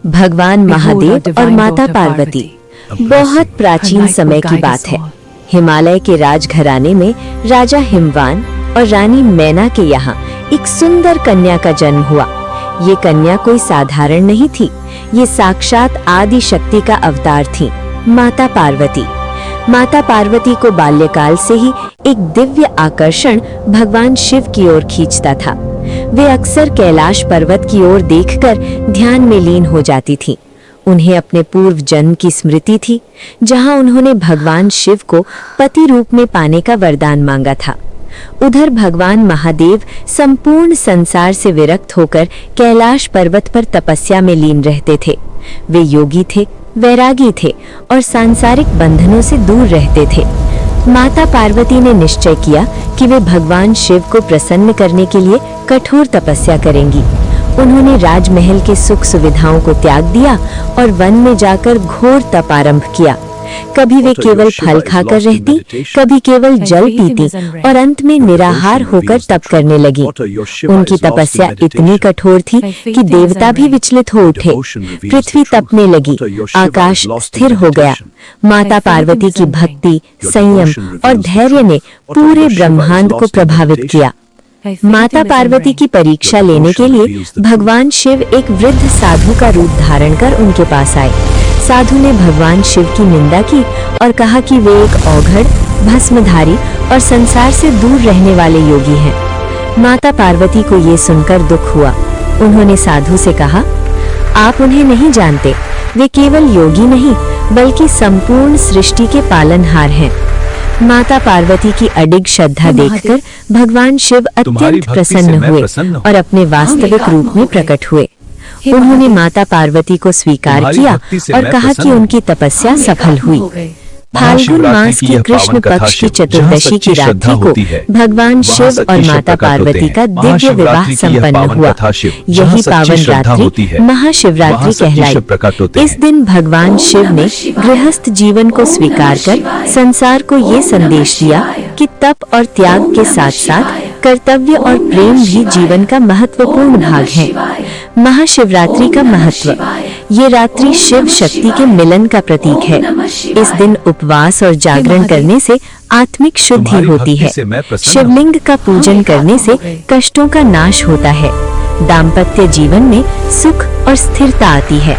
भगवान महादेव और माता पार्वती। बहुत प्राचीन समय की बात है। हिमालय के राजघराने में राजा हिमवान और रानी मैना के यहाँ एक सुंदर कन्या का जन्म हुआ। ये कन्या कोई साधारण नहीं थी, ये साक्षात आदि शक्ति का अवतार थी, माता पार्वती। माता पार्वती को बाल्यकाल से ही एक दिव्य आकर्षण भगवान शिव की ओर खींचता था। वे अक्सर कैलाश पर्वत की ओर देखकर ध्यान में लीन हो जाती थीं। उन्हें अपने पूर्व जन्म की स्मृति थी, जहां उन्होंने भगवान शिव को पति रूप में पाने का वरदान मांगा था। उधर भगवान महादेव संपूर्ण संसार से विरक्त होकर कैलाश पर्वत पर तपस्या में लीन रहते थे। वे योगी थे, वैरागी थे और सांसारिक बंधनों से दूर रहते थे। माता पार्वती ने निश्चय किया कि वे भगवान शिव को प्रसन्न करने के लिए कठोर तपस्या करेंगी। उन्होंने राजमहल के सुख सुविधाओं को त्याग दिया और वन में जाकर घोर तप आरंभ किया। कभी वे केवल फल खाकर रहती, कभी केवल जल पीती और अंत में निराहार होकर तप करने लगी। उनकी तपस्या इतनी कठोर थी कि देवता भी विचलित हो उठे। पृथ्वी तपने लगी, आकाश स्थिर हो गया। माता पार्वती की भक्ति, संयम और धैर्य ने पूरे ब्रह्मांड को प्रभावित किया। माता पार्वती की परीक्षा लेने के लिए भगवान शिव एक वृद्ध साधु का रूप धारण कर उनके पास आए। साधु ने भगवान शिव की निंदा की और कहा कि वे एक औघड़, भस्मधारी और संसार से दूर रहने वाले योगी हैं। माता पार्वती को ये सुनकर दुख हुआ। उन्होंने साधु से कहा, आप उन्हें नहीं जानते, वे केवल योगी नहीं बल्कि संपूर्ण सृष्टि के पालनहार हैं। माता पार्वती की अडिग श्रद्धा देखकर भगवान शिव अत्यंत प्रसन्न हुए और अपने वास्तविक रूप में प्रकट हुए। उन्होंने माता पार्वती को स्वीकार किया और कहा कि उनकी तपस्या सफल हुई। फाल्गुन मास की कृष्ण पक्ष की चतुर्दशी की रात्रि को भगवान शिव और माता पार्वती का दिव्य विवाह संपन्न हुआ। यही पावन रात्रि महाशिवरात्रि कहलाई। इस दिन भगवान शिव ने गृहस्थ जीवन को स्वीकार कर संसार को ये संदेश दिया कि तप और त्याग के साथ साथ कर्तव्य और प्रेम भी जीवन का महत्वपूर्ण भाग है। महाशिवरात्रि का महत्व। ये रात्रि शिव शक्ति के मिलन का प्रतीक है। इस दिन उपवास और जागरण करने से आत्मिक शुद्धि होती है। शिवलिंग का पूजन करने से कष्टों का नाश होता है। दाम्पत्य जीवन में सुख और स्थिरता आती है।